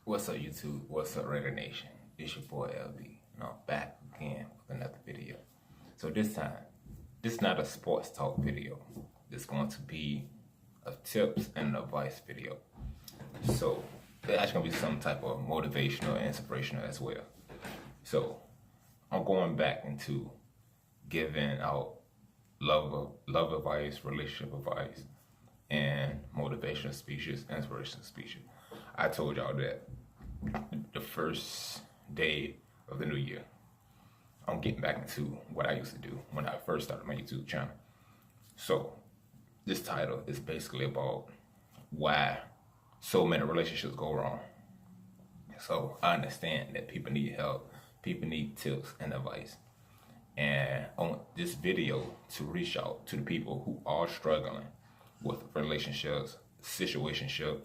What's up, YouTube? What's up, Raider Nation? It's your boy LB, and I'm back again with another video. So this time, this is not a sports talk video. It's going to be a tips and advice video. So it's actually going to be some type of motivational and inspirational as well. So I'm going back into giving out love advice, relationship advice, and motivational speeches, inspirational speeches. I told y'all that the first day of the new year, I'm getting back into what I used to do when I first started my YouTube channel. So this title is basically about why so many relationships go wrong. So I understand that people need help, people need tips and advice. And I want this video to reach out to the people who are struggling with relationships, situationships,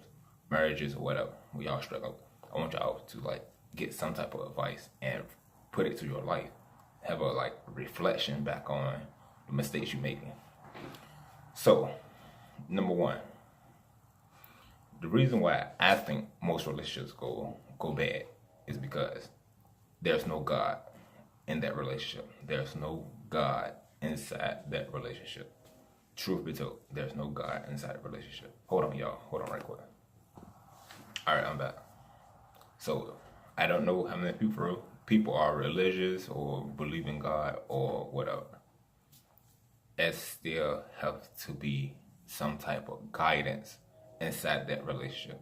marriages, or whatever. We all struggle. I want y'all to get some type of advice and put it to your life. Have a reflection back on the mistakes you're making. So, number one, the reason why I think most relationships go bad is because there's no God in that relationship. There's no God inside that relationship. Truth be told, there's no God inside the relationship. Hold on, y'all. Hold on right quick. All right, I'm back. So I don't know how many people are religious or believe in God or whatever. It still has to be some type of guidance inside that relationship.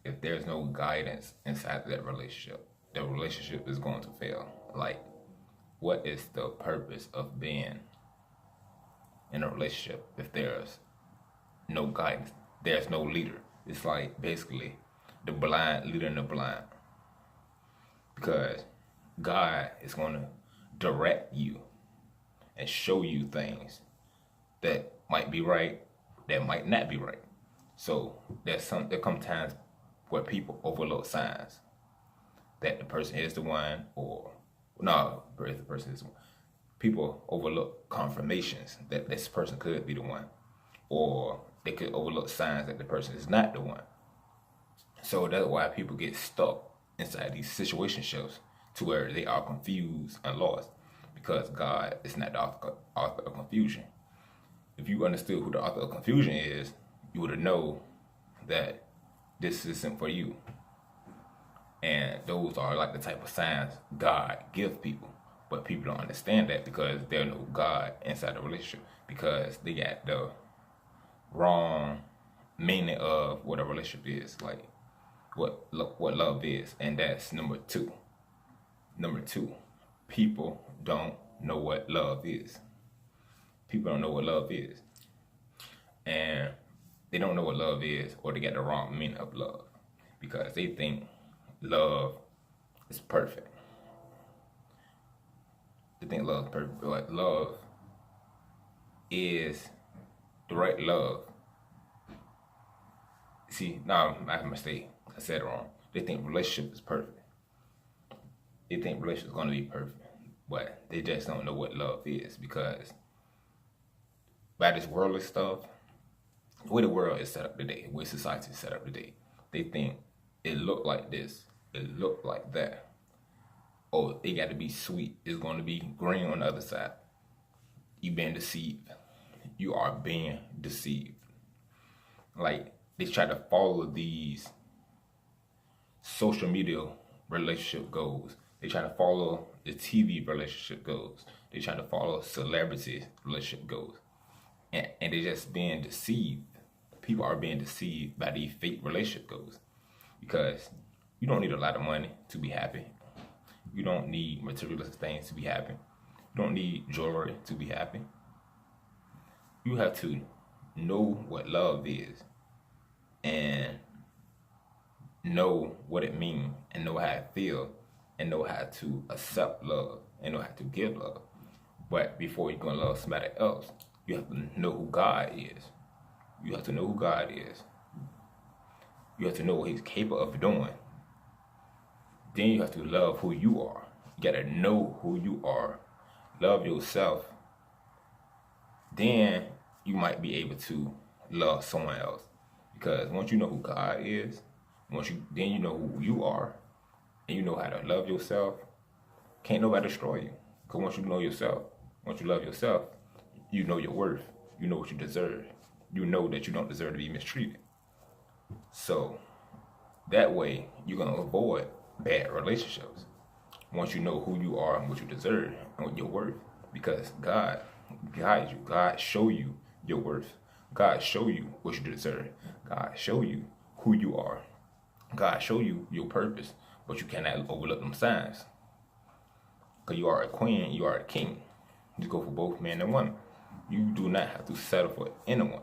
If there's no guidance inside that relationship, the relationship is going to fail. What is the purpose of being in a relationship if there's no guidance? There's no leader. It's basically the blind leading the blind. Because God is going to direct you and show you things that might be right, that might not be right. So there come times where people overlook signs that the person is the one, or no, the person is the one. People overlook confirmations that this person could be the one, or they could overlook signs that the person is not the one. So that's why people get stuck inside these situationships to where they are confused and lost, because God is not the author of confusion. If you understood who the author of confusion is, you would know that this isn't for you. And those are the type of signs God gives people. But people don't understand that because there's no God inside the relationship, because they got the wrong meaning of what a relationship is, what love is. And that's number two. Number two, people don't know what love is. People don't know what love is. And they don't know what love is, or they got the wrong meaning of love, because they think love is perfect. They think love is perfect, but love is the right love. See, now I have a mistake. I said it wrong. They think relationship is perfect. They think relationship is going to be perfect, but they just don't know what love is, because by this worldly stuff, the way the world is set up today, the way society is set up today, they think it look like this, it look like that. Oh, it got to be sweet. It's going to be green on the other side. You being deceived. You are being deceived. They try to follow these social media relationship goals. They try to follow the TV relationship goals. They try to follow celebrity relationship goals. And they're just being deceived. People are being deceived by these fake relationship goals. Because you don't need a lot of money to be happy. You don't need materialistic things to be happy. You don't need jewelry to be happy. You have to know what love is, and know what it means, and know how it feels, and know how to accept love, and know how to give love. But before you can love somebody else, you have to know who God is. You have to know who God is. You have to know what He's capable of doing. Then you have to love who you are. You gotta know who you are. Love yourself. Then you might be able to love someone else. Because once you know who God is, then you know who you are, and you know how to love yourself, can't nobody destroy you. Because once you know yourself, once you love yourself, you know your worth. You know what you deserve. You know that you don't deserve to be mistreated. So that way, you're going to avoid bad relationships. Once you know who you are and what you deserve and what your worth. Because God guides you. God show you your worth. God show you what you deserve. God show you who you are. God show you your purpose. But you cannot overlook them signs. Because you are a queen, you are a king. You go for both men and women. You do not have to settle for anyone.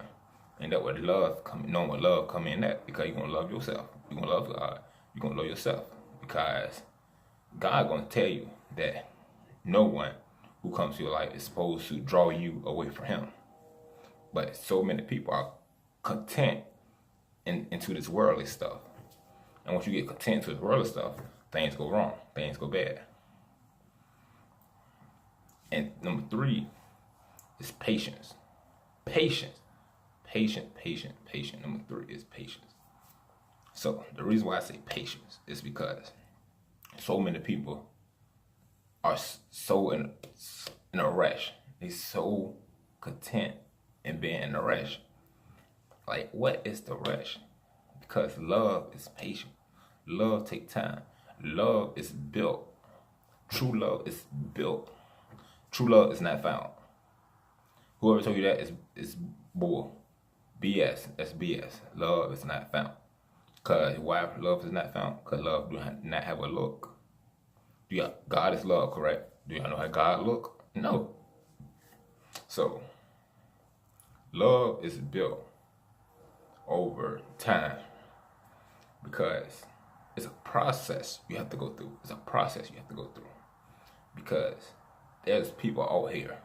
And that would love come, knowing what love come in that, because you're gonna love yourself. You're gonna love God. You're gonna love yourself. Because God gonna tell you that no one who comes to your life is supposed to draw you away from Him. But so many people are content into this worldly stuff. And once you get content to this worldly stuff, things go wrong. Things go bad. And number 3 is patience. Patience. Patient. Number 3 is patience. So the reason why I say patience is because so many people are so in a rush. They're so content in being in a rush. Like, what is the rush? Because love is patient. Love takes time. Love is built. True love is built. True love is not found. Whoever told you that is bull. BS. That's BS. Love is not found. Because why love is not found? Because love do not have a look. God is love, correct? Do y'all know how God look? No. So, love is built over time. Because it's a process you have to go through. It's a process you have to go through. Because there's people out here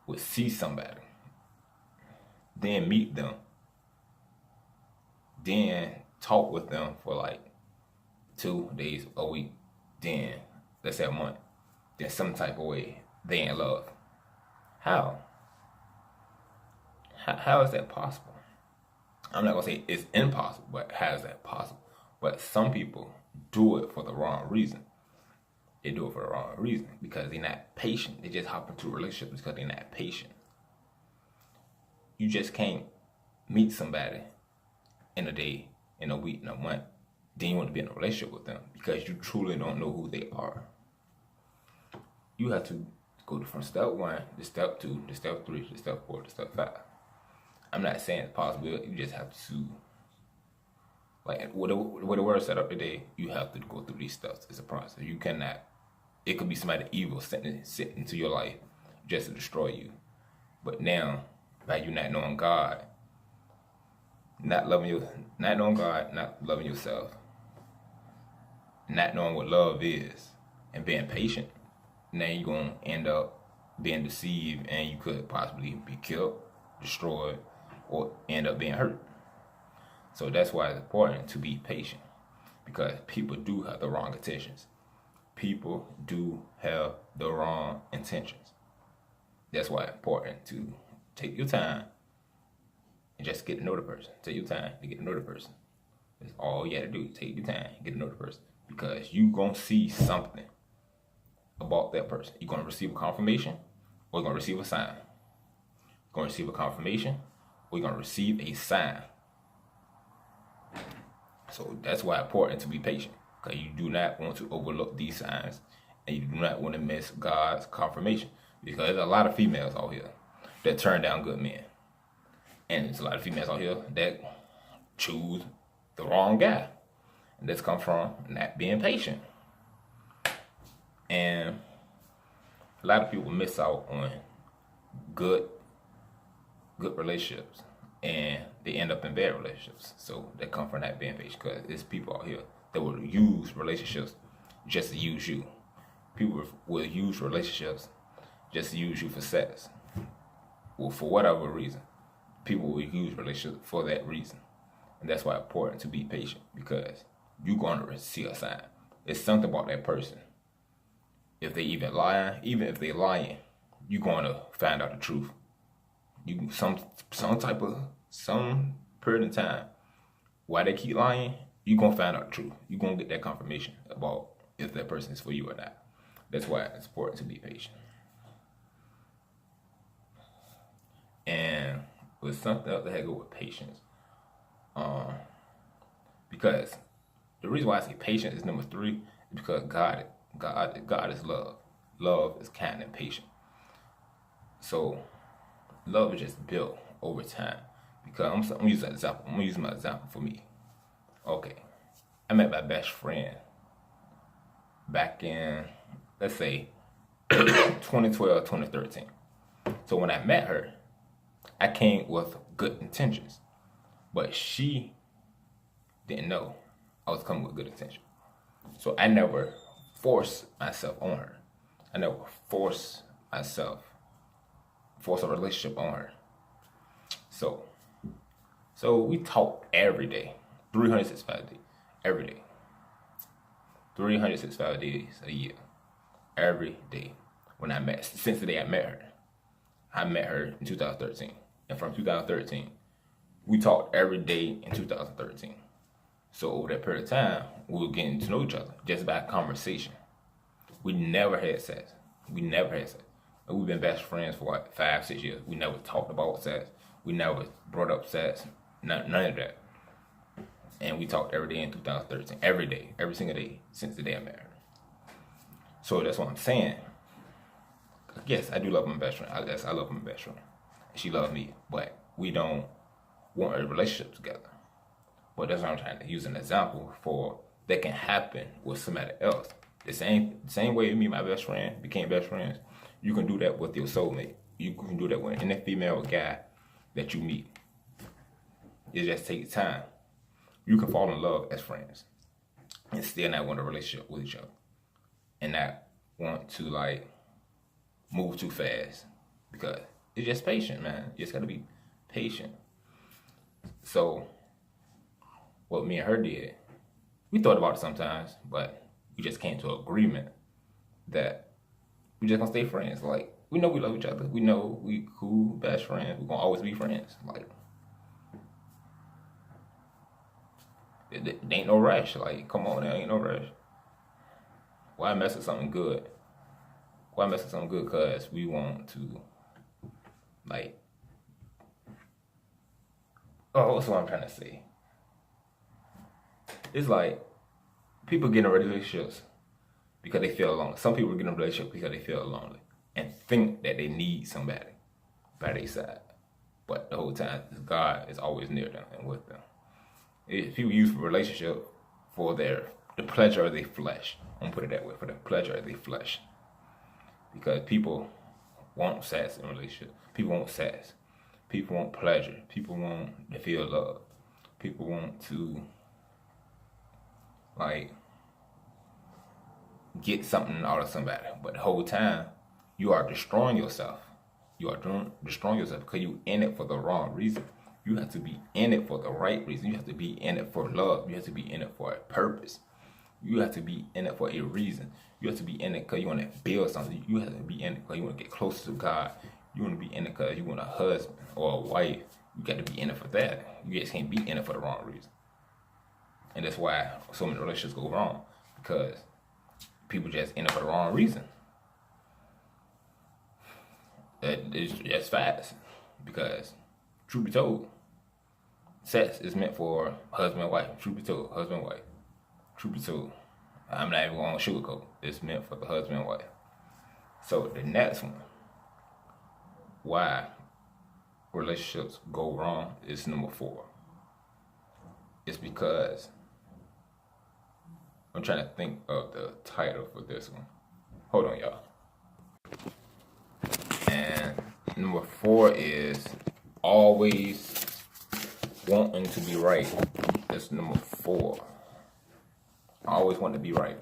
would see somebody, then meet them, then talk with them for like 2 days, a week, then let's say a month, then some type of way they in love. How? How is that possible? I'm not gonna say it's impossible, but how is that possible? But some people do it for the wrong reason. They do it for the wrong reason because they're not patient. They just hop into relationships because they're not patient. You just can't meet somebody in a day, in a week, in a month. Then you want to be in a relationship with them because you truly don't know who they are. You have to go from step 1 to step 2 to step 3 to step 4 to step 5. I'm not saying it's possible. You just have to, like, with the word set up today, you have to go through these steps. It's a process. You cannot. It could be somebody evil sitting into your life just to destroy you. But now, by you not knowing God, not loving God, not loving yourself, not knowing what love is, and being patient, now you're going to end up being deceived and you could possibly be killed, destroyed, or end up being hurt. So that's why it's important to be patient, because people do have the wrong intentions. People do have the wrong intentions. That's why it's important to take your time and just get to know the person. Take your time to get to know the person. That's all you have to do. Take your time, get to know the person. Because you're going to see something about that person. You're going to receive a confirmation or you're going to receive a sign. You're going to receive a confirmation or you're going to receive a sign. So that's why it's important to be patient. Because you do not want to overlook these signs and you do not want to miss God's confirmation. Because there's a lot of females out here that turn down good men. And there's a lot of females out here that choose the wrong guy. And that's come from not being patient. And a lot of people miss out on good relationships. And they end up in bad relationships. So that come from not being patient. Because there's people out here that will use relationships just to use you. People will use relationships just to use you for sex. Well, for whatever reason. People will use relationships for that reason. And that's why it's important to be patient, because you're going to see a sign. It's something about that person. If they even lying, you're gonna find out the truth. You some period of time, why they keep lying, you're gonna find out the truth. You're gonna get that confirmation about if that person is for you or not. That's why it's important to be patient. And with something else that had to go with patience, because the reason why I say patience is number 3 is because God is love. Love is kind and patient. So love is just built over time. Because I'm using an example. I'm gonna use my example for me. Okay, I met my best friend back in, let's say, 2012, 2013. So when I met her, I came with good intentions, but she didn't know I was coming with good intentions. So I never forced myself on her. I never forced a relationship on her. So we talk every day, 365 days, every day. 365 days a year, every day. Since the day I met her in 2013. And from 2013, we talked every day in 2013. So over that period of time, we were getting to know each other just by conversation. We never had sex. And we've been best friends for what, 5-6 years. We never talked about sex. We never brought up sex. None of that. And we talked every day in 2013. Every day. Every single day since the day I met her. So that's what I'm saying. Yes, I do love my best friend. I love my best friend. She loved me. But we don't want a relationship together. But that's what I'm trying to use an example for that can happen with somebody else. The same way me and my best friend became best friends, you can do that with your soulmate. You can do that with any female guy that you meet. It just takes time. You can fall in love as friends and still not want a relationship with each other. And not want to like move too fast. Because it's just patient, man. You just gotta be patient. So what me and her did, we thought about it sometimes, but we just came to an agreement that we just gonna stay friends. Like, we know we love each other. We know we cool, best friends. We're gonna always be friends. Like, it ain't no rush. Like, come on, there ain't no rush. Why mess with something good? Because we want to, like, what's what I'm trying to say? It's like, people get in relationships because they feel lonely. Some people get in relationships because they feel lonely and think that they need somebody by their side. But the whole time, God is always near them and with them. People use a relationship for the pleasure of their flesh. I'm gonna put it that way, for the pleasure of their flesh. Because people want sex in a relationship. People want sex. People want pleasure. People want to feel love. People want to, like, get something out of somebody. But the whole time, you are destroying yourself. You are destroying yourself because you're in it for the wrong reason. You have to be in it for the right reason. You have to be in it for love. You have to be in it for a purpose. You have to be in it for a reason. You have to be in it because you want to build something. You have to be in it because you want to get closer to God. You want to be in it because you want a husband or a wife. You got to be in it for that. You just can't be in it for the wrong reason. And that's why so many relationships go wrong, because people just in it for the wrong reason. It's just facts. Because, truth be told, sex is meant for husband and wife. Truth be told, husband and wife. Truth be told, I'm not even going to sugarcoat. It's meant for the husband and wife. So the next one, why relationships go wrong, is number 4. It's because, I'm trying to think of the title for this one. Hold on, y'all. And number 4 is always wanting to be right. That's number 4. I always want to be right.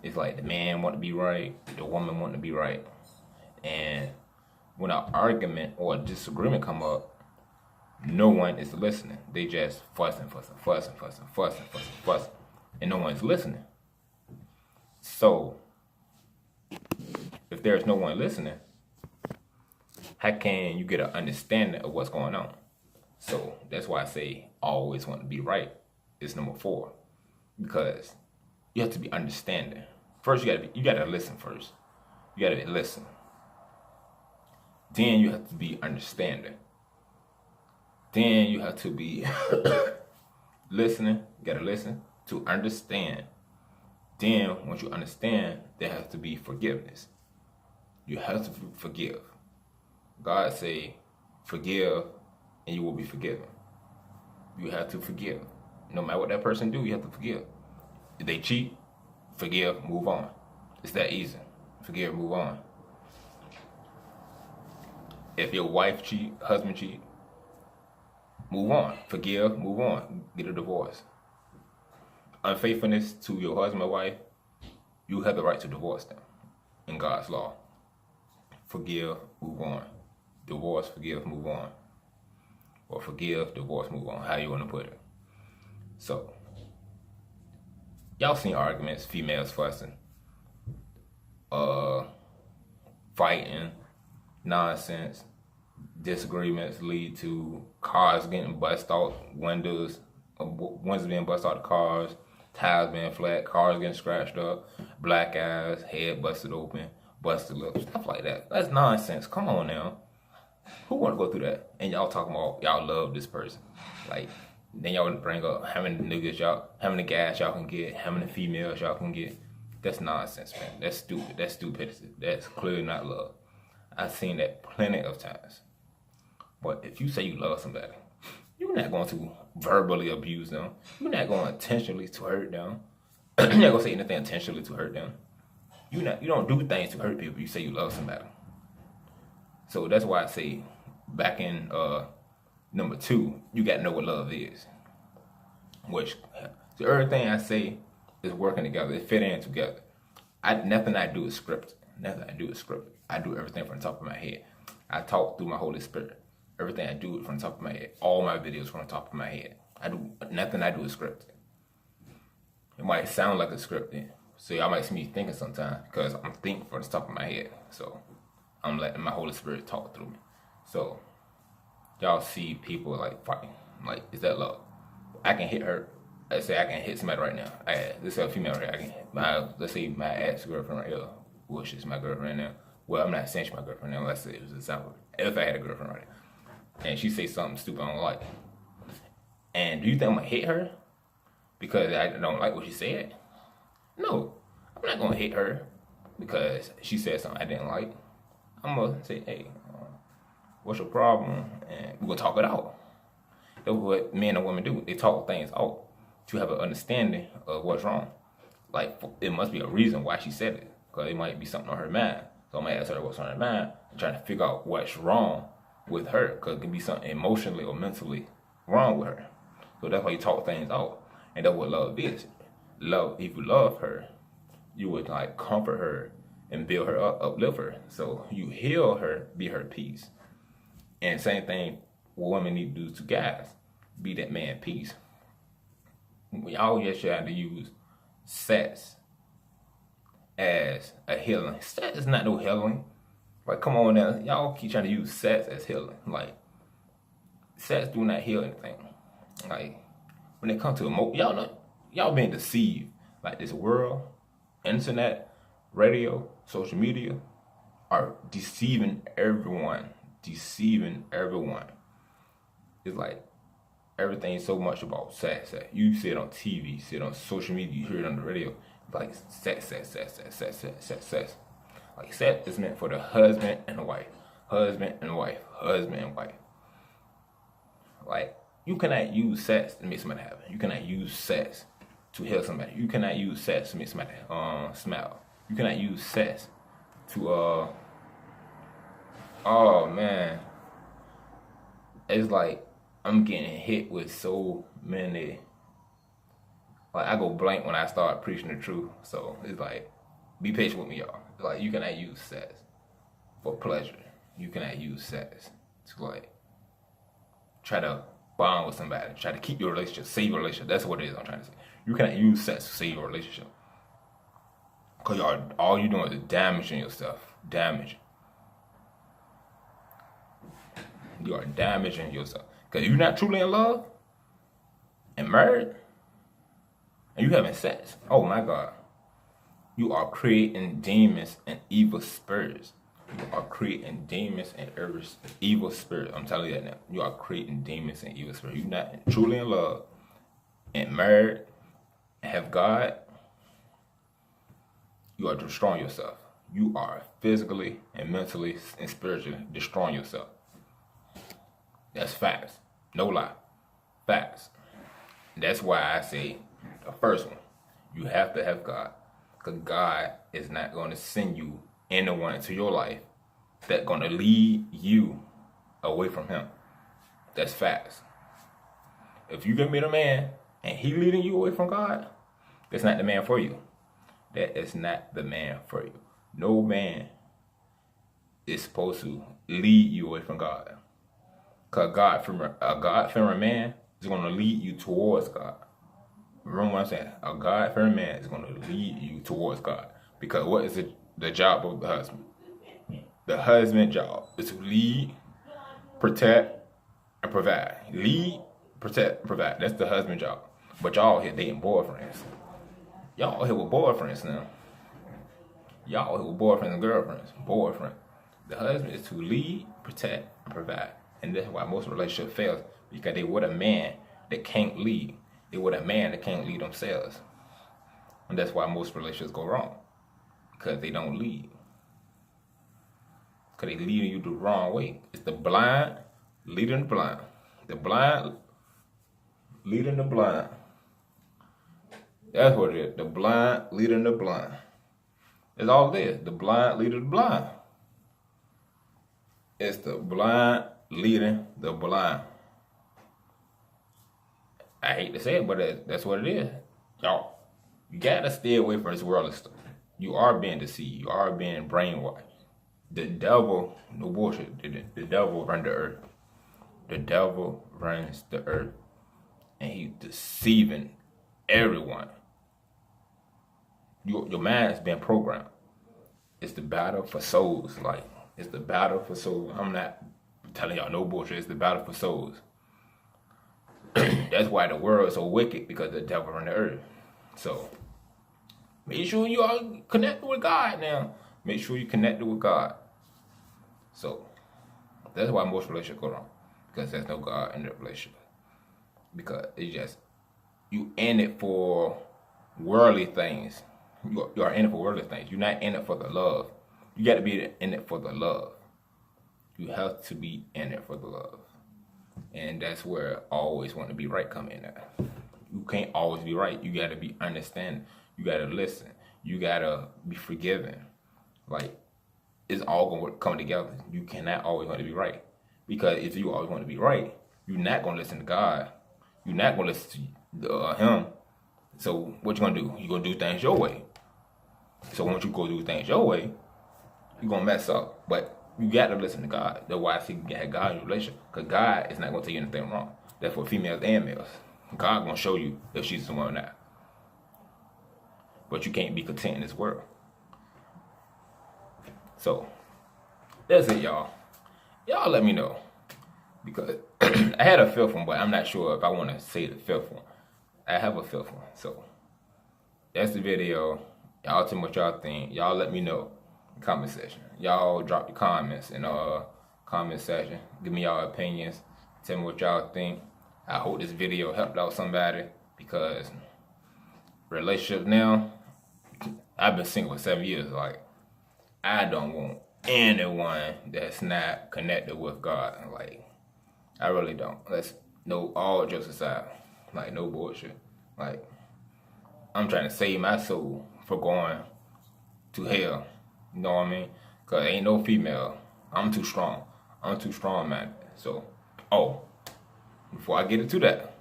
It's like the man want to be right, the woman want to be right. And when an argument or a disagreement come up, no one is listening. They just fussing. And no one's listening. So if there's no one listening, how can you get an understanding of what's going on? So that's why I say always want to be right. It's number 4, because you have to be understanding. First, you gotta listen first. You gotta listen. Then you have to be understanding. Then you have to be listening. You gotta listen to understand. Then once you understand, there has to be forgiveness. You have to forgive. God say, forgive and you will be forgiven. You have to forgive. No matter what that person do, you have to forgive. If they cheat, forgive, move on. It's that easy. Forgive, move on. If your wife cheat, husband cheat, move on. Forgive, move on. Get a divorce. Unfaithfulness to your husband or wife, you have the right to divorce them in God's law. Forgive, move on. Divorce, forgive, move on. Or forgive, divorce, move on. How you want to put it. So, y'all seen arguments, females fussing, fighting, nonsense, disagreements lead to cars getting busted out, windows being busted out of cars, tires being flat, cars getting scratched up, black eyes, head busted open, busted lips, stuff like that. That's nonsense. Come on now. Who want to go through that? And y'all talking about y'all love this person. Like, then y'all bring up how many niggas how many guys y'all can get, how many females y'all can get. That's nonsense, man. That's stupid. That's stupidity. That's clearly not love. I've seen that plenty of times. But if you say you love somebody, you're not going to verbally abuse them. You're not going intentionally to hurt them. You're not going to say anything intentionally to hurt them. You don't do things to hurt people. You say you love somebody. So that's why I say back in number 2, you got to know what love is. So everything I say is working together. It fit in together. Nothing I do is scripted. Nothing I do is scripted. I do everything from the top of my head. I talk through my Holy Spirit. Everything I do is from the top of my head. All my videos from the top of my head. Nothing I do is scripted. It might sound like a script, so y'all might see me thinking sometimes because I'm thinking from the top of my head. So I'm letting my Holy Spirit talk through me. So y'all see people like fighting. Like, is that love? I can hit her. Let's say I can hit somebody right now. This is a female right here. I can hit let's say my ex-girlfriend right here. Well, she's my girlfriend now. Well, I'm not saying she's my girlfriend now. Let's say it was an example. If I had a girlfriend right now, and she say something stupid I don't like, and do you think I'm gonna hit her because I don't like what she said? No, I'm not gonna hit her because she said something I didn't like. I'm gonna say, hey, what's your problem? And we're gonna talk it out. That's what men and women do. They talk things out to have an understanding of what's wrong. Like, it must be a reason why she said it, because it might be something on her mind. So I might ask her what's on her mind and try to figure out what's wrong with her, because it can be something emotionally or mentally wrong with her. So that's why you talk things out. And that's what love is. Love, if you love her, you would like comfort her and build her up, uplift her. So you heal her, be her peace. And same thing what women need to do to guys. Be that man peace. We always try to use sex as a healing. Sex is not no healing. Like, come on now. Y'all keep trying to use sex as healing. Like, sex do not heal anything. Like, when it comes to y'all being deceived. Like, this world, internet, radio, social media are deceiving everyone. Deceiving everyone. It's like everything's so much about sex. You see it on TV, you see it on social media, you hear it on the radio. Like sex. Like sex is meant for the husband and the wife. Husband and wife. Husband and wife. Like, you cannot use sex to make somebody happy. You cannot use sex to heal somebody. You cannot use sex to make somebody smile. You cannot use sex to oh man. It's like I'm getting hit with so many. Like, I go blank when I start preaching the truth. So it's like, be patient with me, y'all. It's like, you cannot use sex for pleasure. You cannot use sex to like try to bond with somebody, try to keep your relationship, save your relationship. That's what it is I'm trying to say. You cannot use sex to save your relationship. Because all you doing is damaging yourself. Damaging. You are damaging yourself. Because you're not truly in love and married and you having sex. Oh my God. You are creating demons and evil spirits. You are creating demons and evil spirits. I'm telling you that now. You are creating demons and evil spirits. You're not truly in love and married and have God. You are destroying yourself. You are physically and mentally and spiritually destroying yourself. That's facts. No lie. Facts. That's why I say the first one, you have to have God. Because God is not going to send you anyone into your life that's going to lead you away from him. That's facts. If you can meet a man and he leading you away from God, that's not the man for you. That is not the man for you. No man is supposed to lead you away from God. Because a God-fearing man is going to lead you towards God. Remember what I'm saying? A God-fearing man is going to lead you towards God. Because what is the job of the husband? The husband's job is to lead, protect, and provide. Lead, protect, and provide. That's the husband's job. But y'all here dating boyfriends. Y'all here with boyfriends now. Y'all here with boyfriends and girlfriends. Boyfriend. The husband is to lead, protect, and provide. And that's why most relationships fail. Because they with a man that can't lead. They with a man that can't lead themselves. And that's why most relationships go wrong. Because they don't lead. Because they leading you the wrong way. It's the blind leading the blind. The blind leading the blind. That's what it is. The blind leading the blind. That's all it is. The blind leading the blind. It's the blind leading the blind. I hate to say it, but that's what it is. Y'all, you gotta stay away from this worldly stuff. You are being deceived. You are being brainwashed. The devil, no bullshit, the devil runs the earth. The devil runs the earth. And he's deceiving everyone. Your mind has been programmed. It's the battle for souls. Like, it's the battle for souls. I'm not telling y'all no bullshit. It's the battle for souls. That's why the world is so wicked, because the devil runs the earth. So, make sure you are connected with God now. Make sure you connected with God. So, that's why most relationships go wrong. Because there's no God in the relationship. Because it's just, you in it for worldly things. You are in it for worldly things. You're not in it for the love. You got to be in it for the love. You have to be in it for the love. And that's where always want to be right come in at. You can't always be right. You got to be understanding. You got to listen. You got to be forgiving. Like, it's all going to come together. You cannot always want to be right. Because if you always want to be right, you're not going to listen to God. You're not going to listen to him. So what you going to do? You're going to do things your way. So once you go do things your way, you're going to mess up. But you got to listen to God. That's why I say you can have God in your relationship. Because God is not going to tell you anything wrong. That's for females and males. God going to show you if she's the one or not. But you can't be content in this world. So, that's it, y'all. Y'all let me know. Because I had a fifth one, but I'm not sure if I want to say the fifth one. I have a fifth one. So, that's the video. Y'all tell me what y'all think. Y'all let me know in the comment section. Y'all drop your comments in the comment section. Give me y'all opinions. Tell me what y'all think. I hope this video helped out somebody. Because relationship now, I've been single for 7 years. Like, I don't want anyone that's not connected with God. Like, I really don't. Let's no, all jokes aside. Like, no bullshit. Like, I'm trying to save my soul for going to hell. You know what I mean? Because ain't no female. I'm too strong. I'm too strong, man. So, before I get into that,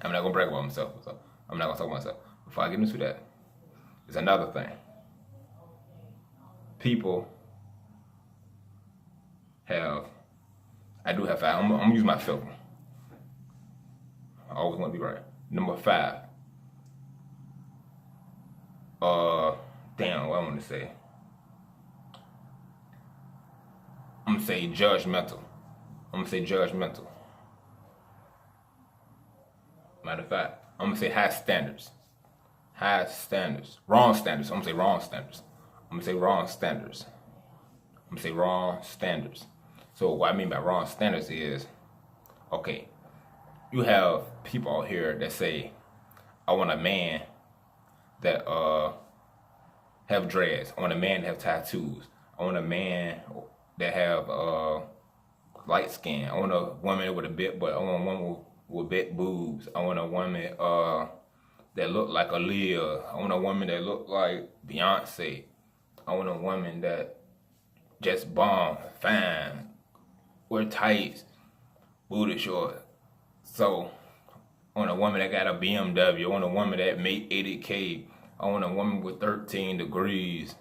I'm not going to brag about myself. So I'm not going to talk about myself. Before I get into that, there's another thing. People have, I do have 5. I'm going to use my fifth one. I always want to be right. Number 5. damn, what I want to say. I'm gonna say judgmental. Matter of fact, I'm gonna say high standards. Wrong standards. I'm gonna say wrong standards. So what I mean by wrong standards is, okay, you have people out here that say, I want a man that have dreads. I want a man that have tattoos. I want a man that have light skin. I want a woman with a big butt. I want a woman with big boobs. I want a woman that look like Aaliyah. I want a woman that look like Beyonce. I want a woman that just bomb, fine, wear tights, booty short. So I want a woman that got a BMW. I want a woman that made 80K. I want a woman with 13 degrees.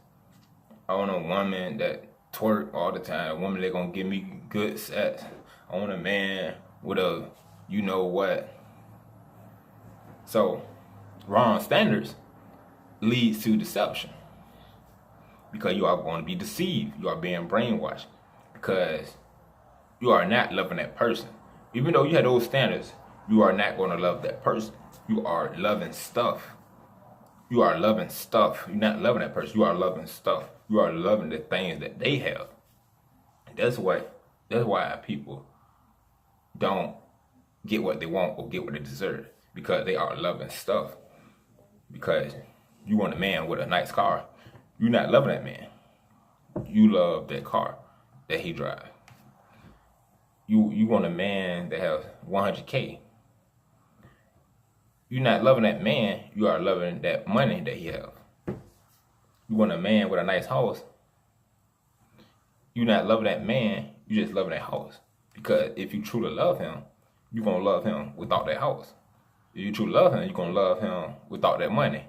I want a woman that twerk all the time. A woman that gonna give me good sex. I want a man with a you know what. So wrong standards leads to deception. Because you are going to be deceived. You are being brainwashed. Because you are not loving that person. Even though you had those standards, you are not going to love that person. You are loving stuff. You're not loving that person. You are loving stuff. You are loving the things that they have. That's why people don't get what they want or get what they deserve. Because they are loving stuff. Because you want a man with a nice car. You're not loving that man. You love that car that he drives. You want a man that has 100K. You're not loving that man. You are loving that money that he has. You want a man with a nice house. You're not loving that man. You're just loving that house. Because if you truly love him, you're going to love him without that house. If you truly love him, you're going to love him without that money.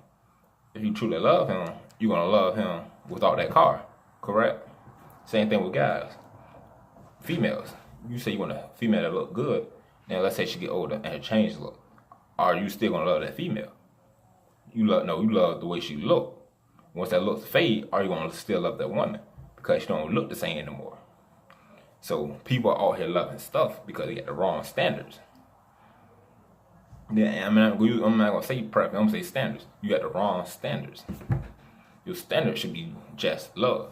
If you truly love him, you're going to love him without that car. Correct? Same thing with guys. Females. You say you want a female that look good. Now let's say she get older and her change look. Are you still going to love that female? You love the way she look. Once that looks fade, are you going to still love that woman? Because she don't look the same anymore. So people are out here loving stuff because they got the wrong standards. Yeah, I'm not going to say preference. I'm going to say standards. You got the wrong standards. Your standard should be just love.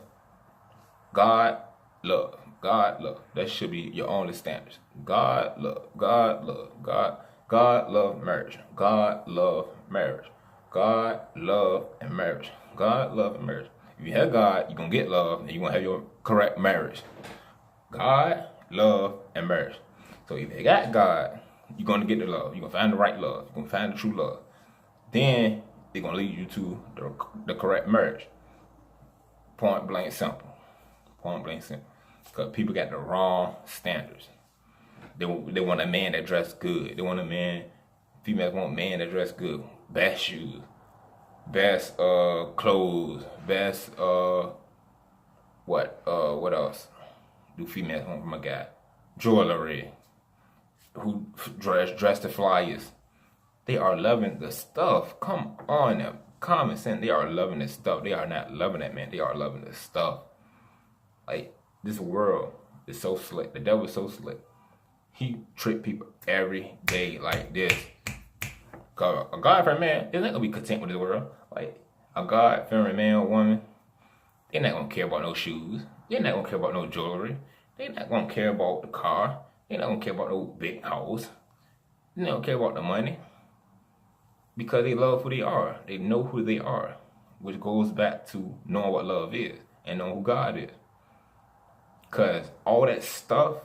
God, love. God, love. That should be your only standards. God, love. God, love. God, love, marriage. God, love, marriage. God, love, and marriage. God, love, and marriage. If you have God, you're going to get love, and you're going to have your correct marriage. God, love, and marriage. So if you got God, you're going to get the love. You're going to find the right love. You're going to find the true love. Then they're going to lead you to the correct marriage. Point blank simple. Because people got the wrong standards. They want a man that dress good. Females want a man that dress good. Best shoes. Best clothes. Best what else do females want from a guy? Jewelry. Who dress the flyers. They are loving the stuff. Come on now. Common sense. They are loving the stuff. They are not loving that man. They are loving the stuff. Like, this world is so slick. The devil is so slick. He trick people every day like this. Cause a God-fearing man is not gonna be content with this world. Like, a God-fearing man or woman, they're not gonna care about no shoes. They're not gonna care about no jewelry. They're not gonna care about the car. They're not gonna care about no big house. They don't care about the money. Because they love who they are. They know who they are. Which goes back to knowing what love is and knowing who God is. Because all that stuff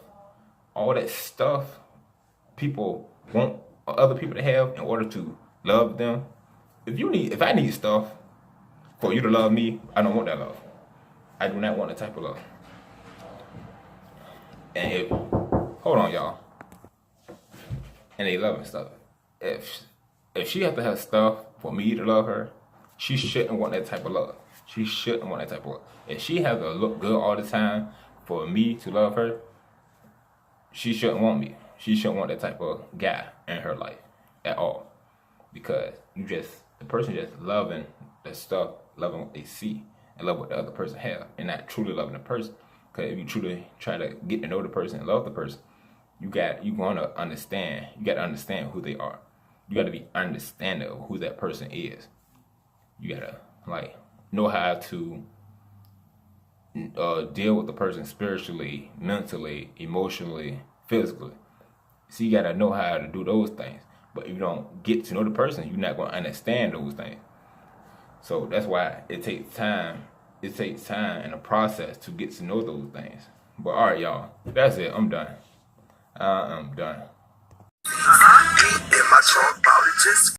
people want other people to have in order to love them. If I need stuff for you to love me, I don't want that love. I do not want that type of love. And hold on, y'all. And they loving stuff. If she have to have stuff for me to love her, she shouldn't want that type of love. If she has to look good all the time for me to love her, she shouldn't want me. She shouldn't want that type of guy in her life at all. Because the person just loving the stuff loving what they see and love what the other person has, and not truly loving the person. Because if you truly try to get to know the person and love the person, you got to understand who they are. You got to be understanding of who that person is. You got to like know how to deal with the person spiritually, mentally, emotionally, physically. So you got to know how to do those things. But if you don't get to know the person, you're not going to understand those things. So that's why it takes time. It takes time and a process to get to know those things. But all right, y'all, that's it. I'm done. I'm done.